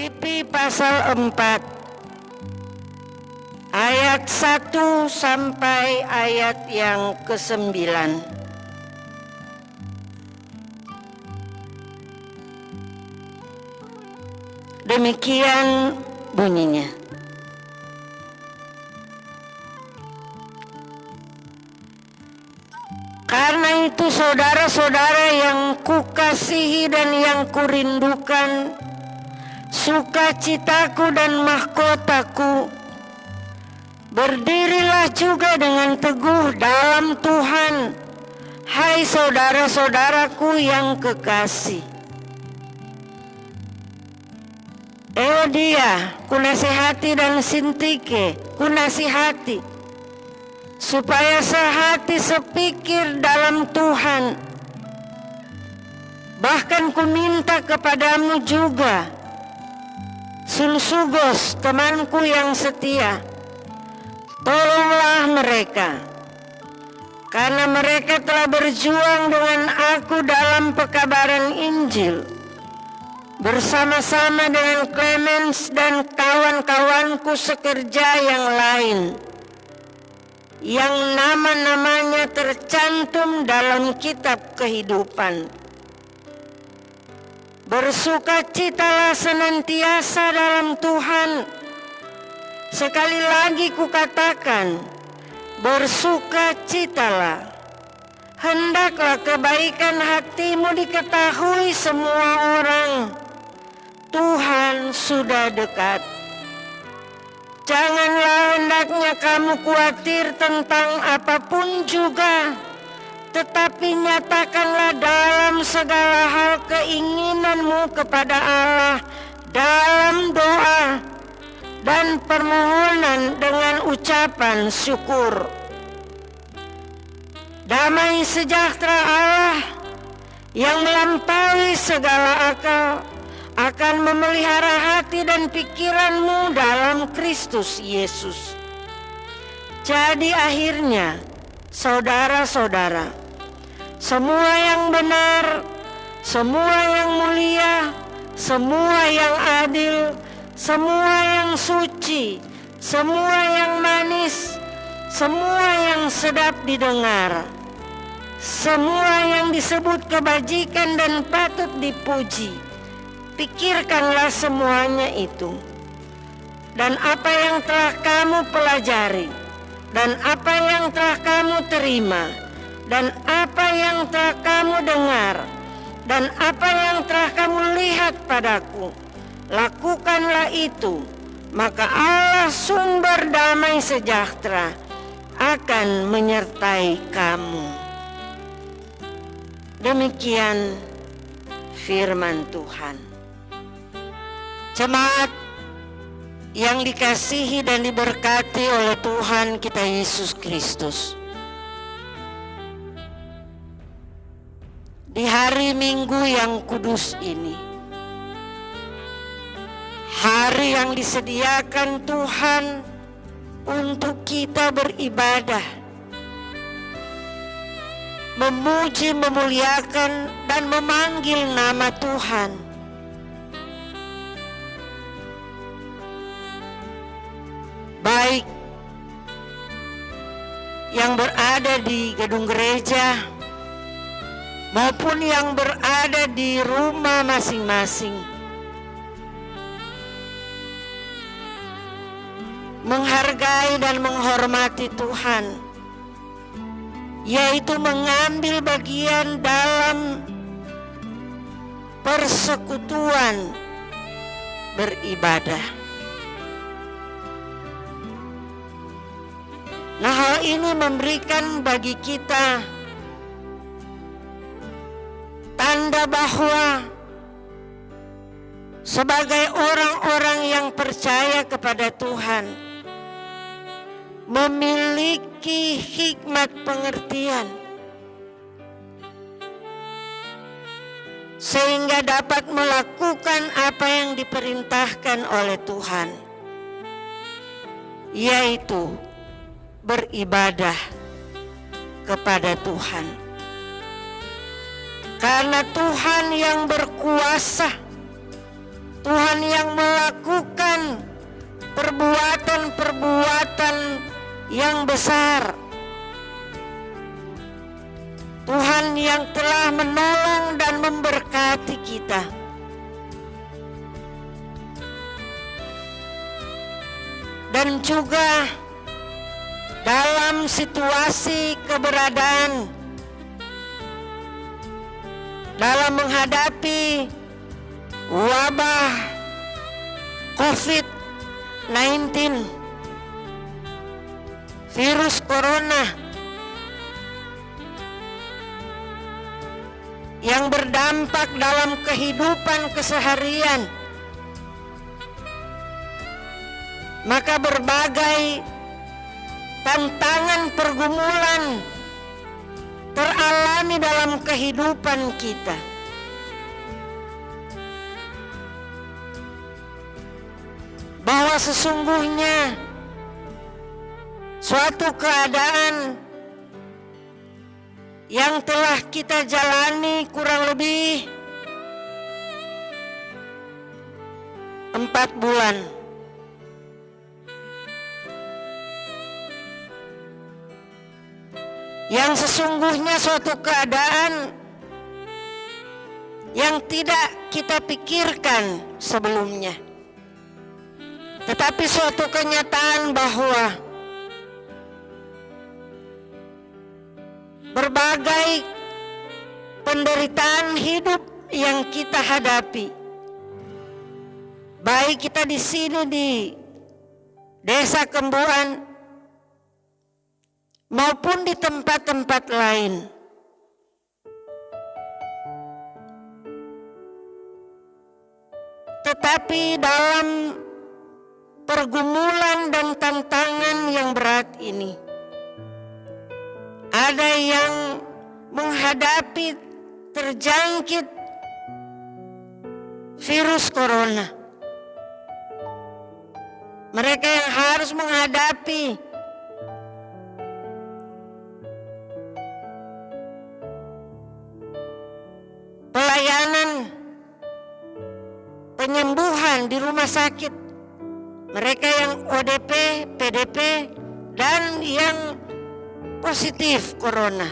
Filipi pasal 4 ayat 1 sampai ayat yang ke-9. Demikian bunyinya. Karena itu saudara-saudara yang kukasihi dan yang kurindukan, sukacitaku dan mahkotaku, berdirilah juga dengan teguh dalam Tuhan, hai saudara-saudaraku yang kekasih. Euodia kunasihati dan Sintike kunasihati, supaya sehati sepikir dalam Tuhan. Bahkan kuminta kepadamu juga, Sulsugos temanku yang setia, tolonglah mereka, karena mereka telah berjuang dengan aku dalam pekabaran Injil, bersama-sama dengan Clemens dan kawan-kawanku sekerja yang lain, yang nama-namanya tercantum dalam kitab kehidupan. Bersukacitalah senantiasa dalam Tuhan. Sekali lagi kukatakan, bersukacitalah. Hendaklah kebaikan hatimu diketahui semua orang. Tuhan sudah dekat. Janganlah hendaknya kamu khawatir tentang apapun juga, tetapi nyatakanlah dalam segala hal keinginanmu kepada Allah dalam doa dan permohonan dengan ucapan syukur. Damai sejahtera Allah yang melampaui segala akal akan memelihara hati dan pikiranmu dalam Kristus Yesus. Jadi akhirnya, saudara-saudara, semua yang benar, semua yang mulia, semua yang adil, semua yang suci, semua yang manis, semua yang sedap didengar, semua yang disebut kebajikan dan patut dipuji, pikirkanlah semuanya itu. Dan apa yang telah kamu pelajari, dan apa yang telah kamu terima, dan apa yang telah kamu dengar, dan apa yang telah kamu lihat padaku, lakukanlah itu, maka Allah sumber damai sejahtera akan menyertai kamu. Demikian firman Tuhan. Jemaat yang dikasihi dan diberkati oleh Tuhan kita Yesus Kristus, di hari Minggu yang kudus ini, hari yang disediakan Tuhan untuk kita beribadah, memuji, memuliakan, dan memanggil nama Tuhan. Baik yang berada di gedung gereja maupun yang berada di rumah masing-masing, menghargai dan menghormati Tuhan, yaitu mengambil bagian dalam persekutuan beribadah. Nah, hal ini memberikan bagi kita tanda bahwa sebagai orang-orang yang percaya kepada Tuhan, memiliki hikmat pengertian sehingga dapat melakukan apa yang diperintahkan oleh Tuhan, yaitu beribadah kepada Tuhan. Karena Tuhan yang berkuasa, Tuhan yang melakukan perbuatan-perbuatan yang besar. Tuhan yang telah menolong dan memberkati kita. Dan juga dalam situasi keberadaan dalam menghadapi wabah COVID-19, virus corona yang berdampak dalam kehidupan keseharian, maka berbagai tantangan pergumulan teralami dalam kehidupan kita. Bahwa sesungguhnya suatu keadaan yang telah kita jalani kurang lebih 4 bulan. Yang sesungguhnya suatu keadaan yang tidak kita pikirkan sebelumnya. Tetapi suatu kenyataan bahwa berbagai penderitaan hidup yang kita hadapi, baik kita di sini di Desa Kemburan maupun di tempat-tempat lain, tetapi dalam pergumulan dan tantangan yang berat ini, ada yang menghadapi terjangkit virus corona. Mereka yang harus menghadapi pelayanan penyembuhan di rumah sakit, mereka yang ODP, PDP, dan yang positif corona.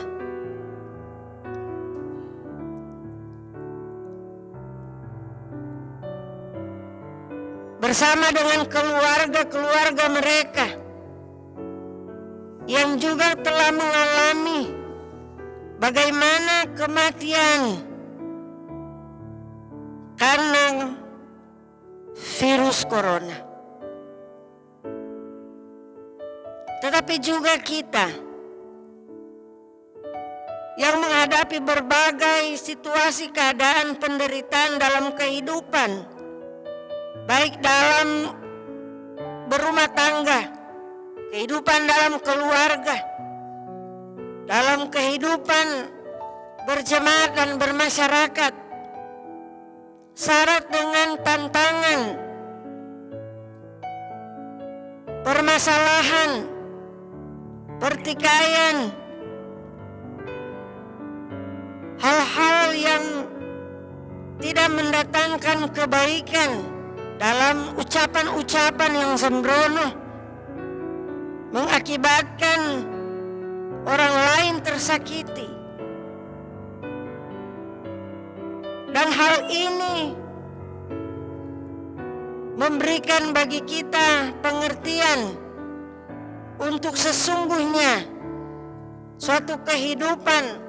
Bersama dengan keluarga-keluarga mereka yang juga telah mengalami bagaimana kematian karena virus corona. Tetapi juga kita yang menghadapi berbagai situasi keadaan penderitaan dalam kehidupan, baik dalam berumah tangga, kehidupan dalam keluarga, dalam kehidupan berjemaat dan bermasyarakat, syarat dengan tantangan, permasalahan, pertikaian, hal-hal yang tidak mendatangkan kebaikan dalam ucapan-ucapan yang sembrono, mengakibatkan orang lain tersakiti. Dan hal ini memberikan bagi kita pengertian untuk sesungguhnya suatu kehidupan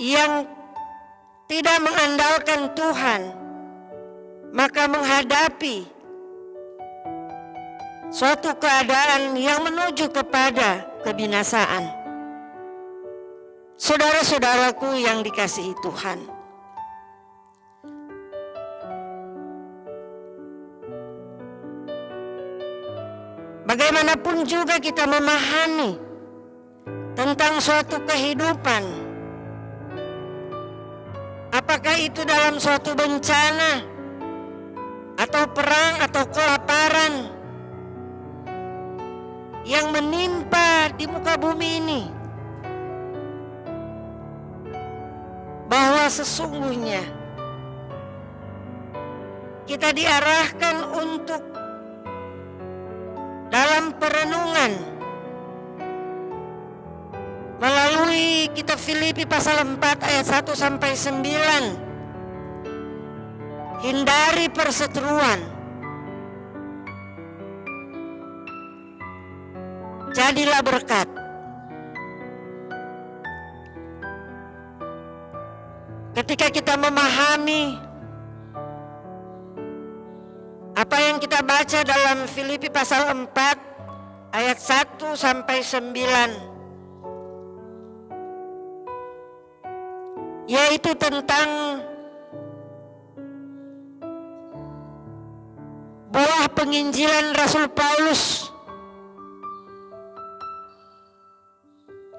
yang tidak mengandalkan Tuhan, maka menghadapi suatu keadaan yang menuju kepada kebinasaan. Saudara-saudaraku yang dikasihi Tuhan, bagaimanapun juga kita memahami tentang suatu kehidupan, apakah itu dalam suatu bencana atau perang atau kelaparan yang menimpa di muka bumi ini, bahwa sesungguhnya kita diarahkan untuk dalam perenungan melalui kitab Filipi pasal 4 ayat 1 sampai 9. Hindari perseteruan. Jadilah berkat. Ketika kita memahami apa yang kita baca dalam Filipi pasal 4 ayat 1 sampai 9, yaitu tentang buah penginjilan Rasul Paulus,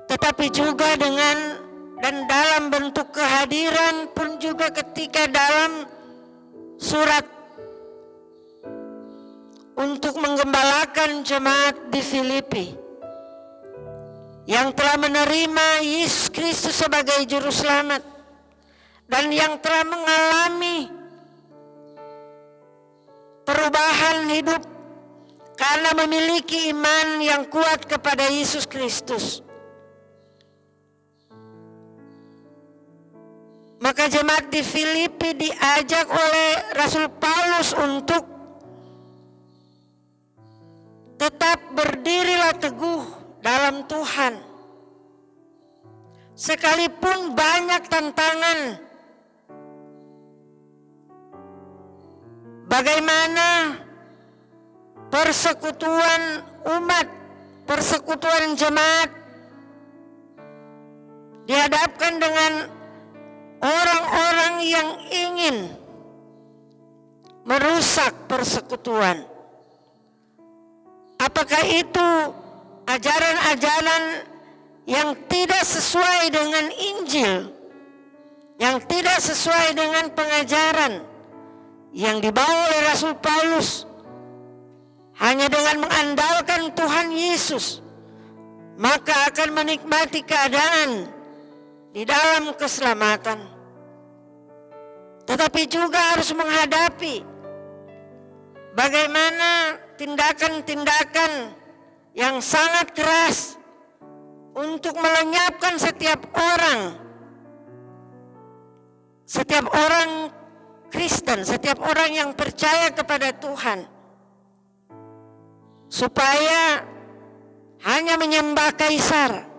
tetapi juga dengan dan dalam bentuk kehadiran pun juga ketika dalam surat untuk menggembalakan jemaat di Filipi yang telah menerima Yesus Kristus sebagai juru selamat dan yang telah mengalami perubahan hidup karena memiliki iman yang kuat kepada Yesus Kristus. Maka jemaat di Filipi diajak oleh Rasul Paulus untuk tetap berdirilah teguh dalam Tuhan. Sekalipun banyak tantangan, bagaimana persekutuan umat, persekutuan jemaat dihadapkan dengan orang-orang yang ingin merusak persekutuan. Apakah itu ajaran-ajaran yang tidak sesuai dengan Injil, yang tidak sesuai dengan pengajaran yang dibawa oleh Rasul Paulus, hanya dengan mengandalkan Tuhan Yesus, maka akan menikmati keadaan di dalam keselamatan. Tetapi juga harus menghadapi bagaimana tindakan-tindakan yang sangat keras untuk melenyapkan setiap orang Kristen, setiap orang yang percaya kepada Tuhan, supaya hanya menyembah kaisar.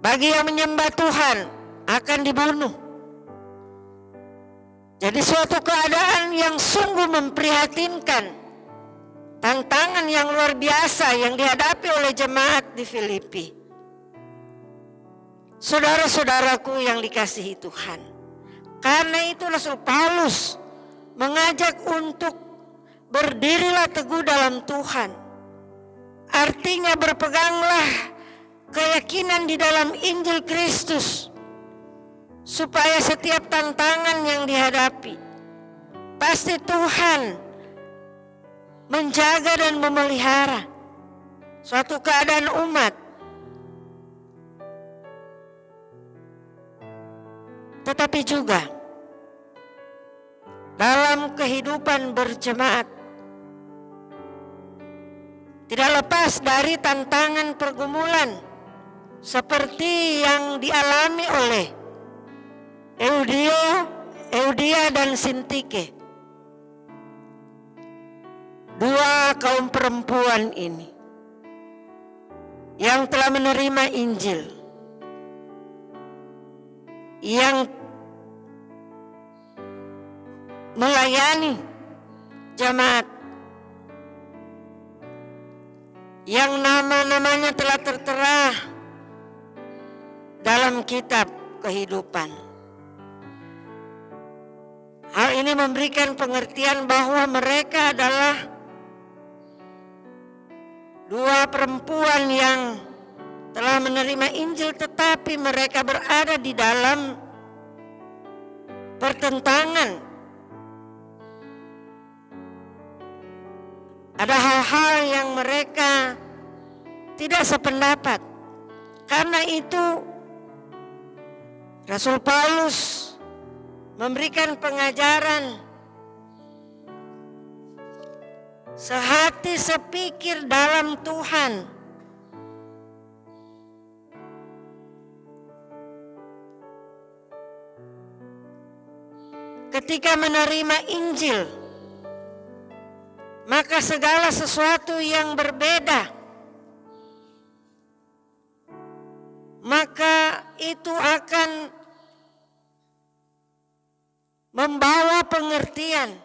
Bagi yang menyembah Tuhan akan dibunuh. Jadi suatu keadaan yang sungguh memprihatinkan, tantangan yang luar biasa yang dihadapi oleh jemaat di Filipi. Saudara-saudaraku yang dikasihi Tuhan, karena itu Rasul Paulus mengajak untuk berdirilah teguh dalam Tuhan. Artinya berpeganglah keyakinan di dalam Injil Kristus, supaya setiap tantangan yang dihadapi, pasti Tuhan menjaga dan memelihara suatu keadaan umat. Tetapi juga dalam kehidupan berjemaat, tidak lepas dari tantangan pergumulan seperti yang dialami oleh Eudia dan Sintike, dua kaum perempuan ini yang telah menerima Injil, yang melayani jemaat, yang nama-namanya telah tertera dalam kitab kehidupan. Hal ini memberikan pengertian bahwa mereka adalah dua perempuan yang telah menerima Injil, tetapi mereka berada di dalam pertentangan. Ada hal-hal yang mereka tidak sependapat. Karena itu Rasul Paulus memberikan pengajaran, sehati sepikir dalam Tuhan. Ketika menerima Injil, maka segala sesuatu yang berbeda, maka itu akan membawa pengertian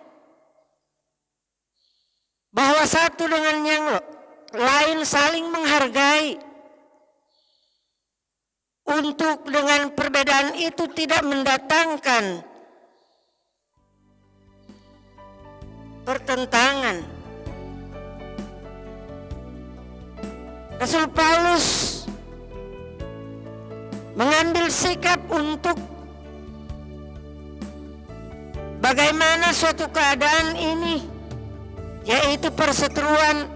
bahwa satu dengan yang lain saling menghargai. Untuk dengan perbedaan itu tidak mendatangkan pertentangan. Rasul Paulus mengambil sikap untuk bagaimana suatu keadaan ini, yaitu perseteruan,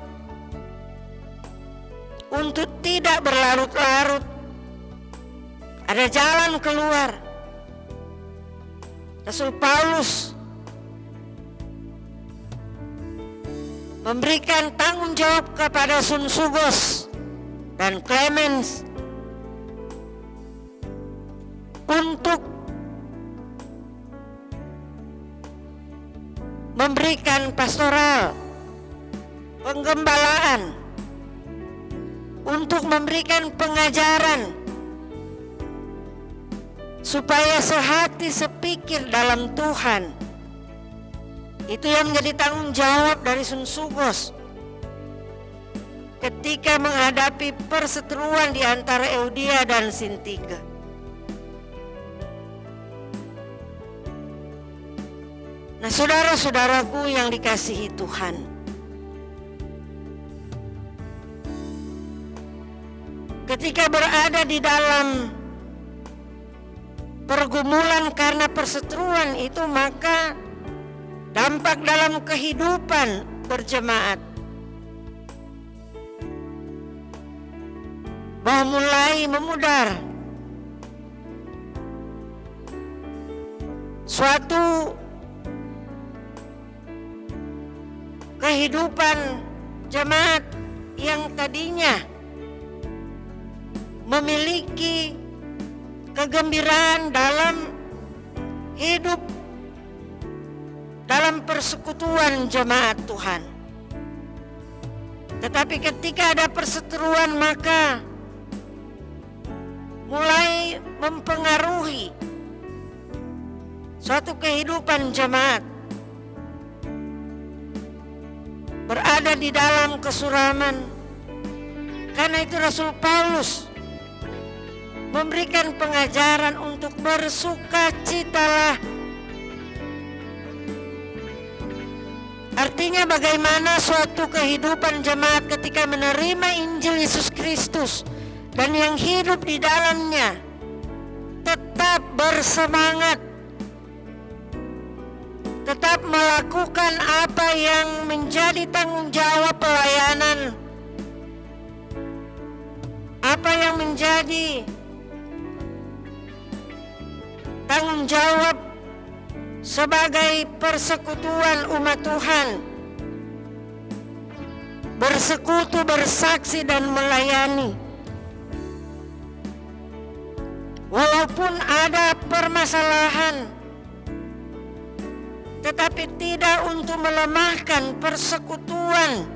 untuk tidak berlarut-larut. Ada jalan keluar. Rasul Paulus memberikan tanggung jawab kepada Sunsugos dan Clemens untuk memberikan pastoral, penggembalaan, untuk memberikan pengajaran supaya sehati sepikir dalam Tuhan. Itu yang menjadi tanggung jawab dari Sunsugos ketika menghadapi perseteruan di antara Euodia dan Sintika. Nah, saudara-saudaraku yang dikasihi Tuhan, ketika berada di dalam pergumulan karena perseteruan itu, maka dampak dalam kehidupan berjemaat bahwa mulai memudar. Suatu kehidupan jemaat yang tadinya memiliki kegembiraan dalam hidup dalam persekutuan jemaat Tuhan, tetapi ketika ada perseteruan maka mulai mempengaruhi suatu kehidupan jemaat, berada di dalam kesuraman. Karena itu Rasul Paulus memberikan pengajaran untuk bersukacitalah. Artinya bagaimana suatu kehidupan jemaat ketika menerima Injil Yesus Kristus dan yang hidup di dalamnya tetap bersemangat, tetap melakukan apa yang menjadi tanggung jawab pelayanan, apa yang menjadi tanggung jawab sebagai persekutuan umat Tuhan, bersekutu, bersaksi, dan melayani. Walaupun ada permasalahan, tetapi tidak untuk melemahkan persekutuan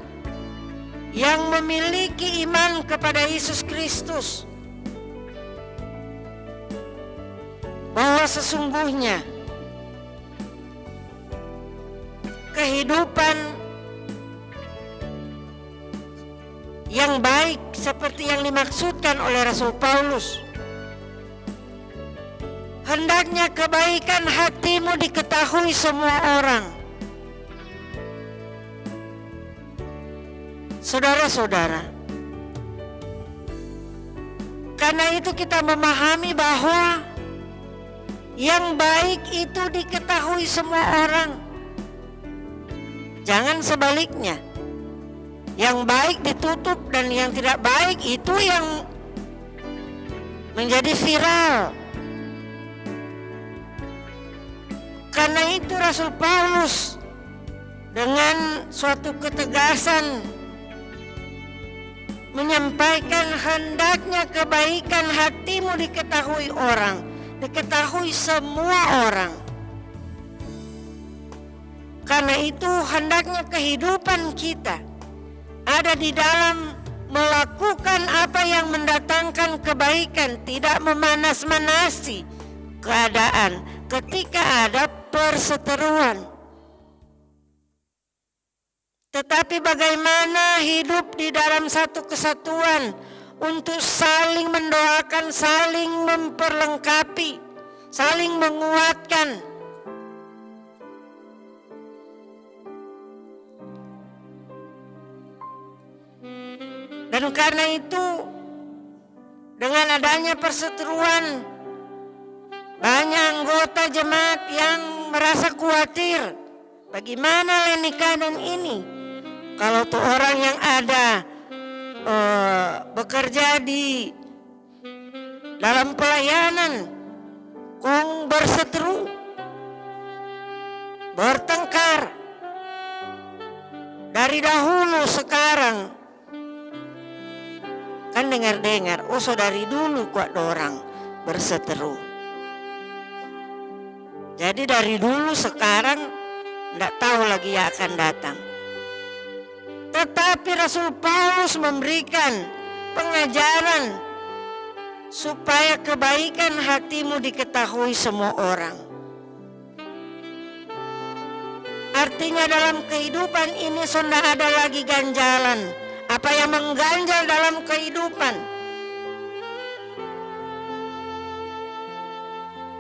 yang memiliki iman kepada Yesus Kristus, bahwa sesungguhnya kehidupan yang baik seperti yang dimaksudkan oleh Rasul Paulus, hendaknya kebaikan hatimu diketahui semua orang. Saudara-saudara, karena itu kita memahami bahwa yang baik itu diketahui semua orang. Jangan sebaliknya, yang baik ditutup dan yang tidak baik itu yang menjadi viral. Karena itu Rasul Paulus dengan suatu ketegasan menyampaikan hendaknya kebaikan hatimu diketahui orang, diketahui semua orang. Karena itu hendaknya kehidupan kita ada di dalam melakukan apa yang mendatangkan kebaikan, tidak memanas-manasi keadaan ketika ada perseteruan. Tetapi bagaimana hidup di dalam satu kesatuan untuk saling mendoakan, saling memperlengkapi, saling menguatkan. Dan karena itu dengan adanya perseteruan, banyak anggota jemaat yang merasa khawatir, bagaimana Leni Kanan ini kalau tuh orang yang ada bekerja di dalam pelayanan kong berseteru, bertengkar dari dahulu sekarang. Kan dengar-dengar, oh dari dulu kuat dorang berseteru. Jadi dari dulu sekarang tidak tahu lagi yang akan datang. Tetapi Rasul Paulus memberikan pengajaran supaya kebaikan hatimu diketahui semua orang. Artinya dalam kehidupan ini sudah ada lagi ganjalan. Apa yang mengganjal dalam kehidupan.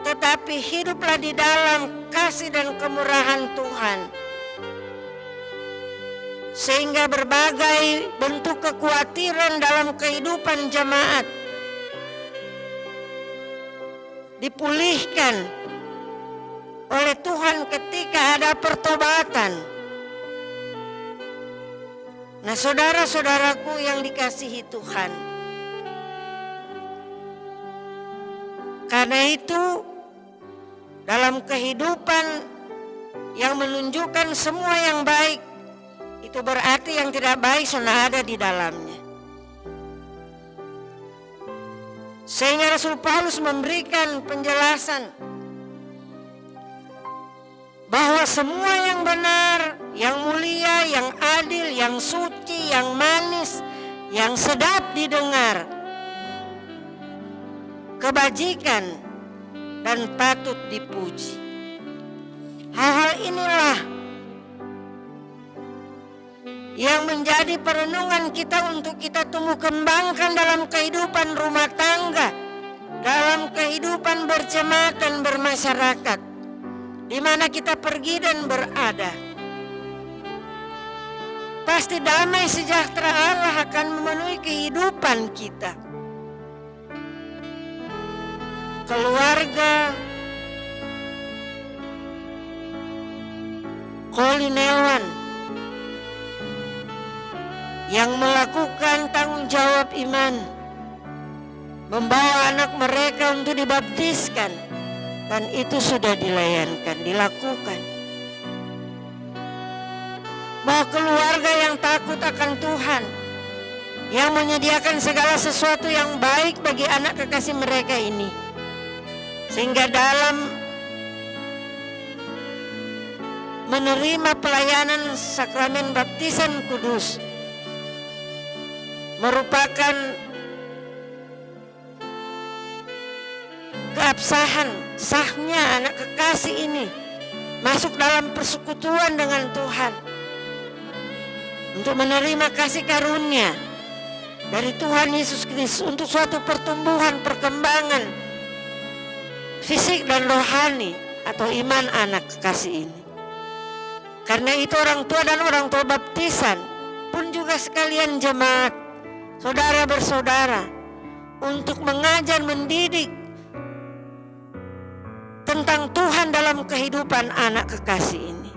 Tetapi hiduplah di dalam kasih dan kemurahan Tuhan. Sehingga berbagai bentuk kekhawatiran dalam kehidupan jemaat dipulihkan oleh Tuhan ketika ada pertobatan. Nah, saudara-saudaraku yang dikasihi Tuhan, karena itu dalam kehidupan yang menunjukkan semua yang baik, itu berarti yang tidak baik sudah ada di dalamnya. Sehingga Rasul Paulus memberikan penjelasan bahwa semua yang benar, yang mulia, yang adil, yang suci, yang manis, yang sedap didengar, kebajikan dan patut dipuji. Hal-hal inilah yang menjadi perenungan kita untuk kita tumbuh kembangkan dalam kehidupan rumah tangga, dalam kehidupan berjemaat dan bermasyarakat, di mana kita pergi dan berada. Pasti damai sejahtera Allah akan memenuhi kehidupan kita. Keluarga Kolinewan yang melakukan tanggung jawab iman, membawa anak mereka untuk dibaptiskan, dan itu sudah dilayankan, dilakukan. Bahwa keluarga yang takut akan Tuhan, yang menyediakan segala sesuatu yang baik bagi anak kekasih mereka ini, sehingga dalam menerima pelayanan sakramen baptisan kudus merupakan keabsahan sahnya anak kekasih ini masuk dalam persekutuan dengan Tuhan untuk menerima kasih karunia dari Tuhan Yesus Kristus untuk suatu pertumbuhan, perkembangan fisik dan rohani atau iman anak kekasih ini. Karena itu orang tua dan orang tua baptisan pun juga sekalian jemaat, saudara bersaudara, untuk mengajar, mendidik tentang Tuhan dalam kehidupan anak kekasih ini,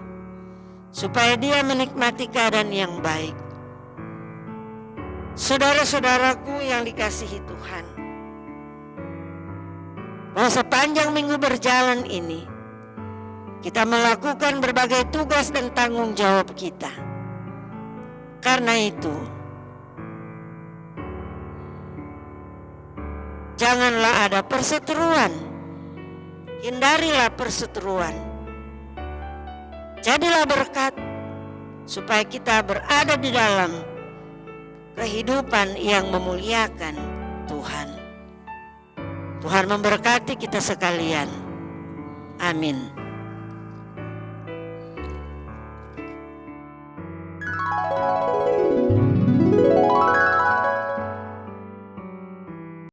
supaya dia menikmati keadaan yang baik. Saudara-saudaraku yang dikasihi Tuhan, bahwa sepanjang minggu berjalan ini kita melakukan berbagai tugas dan tanggung jawab kita. Karena itu, janganlah ada perseteruan. Hindarilah perseteruan. Jadilah berkat supaya kita berada di dalam kehidupan yang memuliakan Tuhan. Tuhan memberkati kita sekalian. Amin.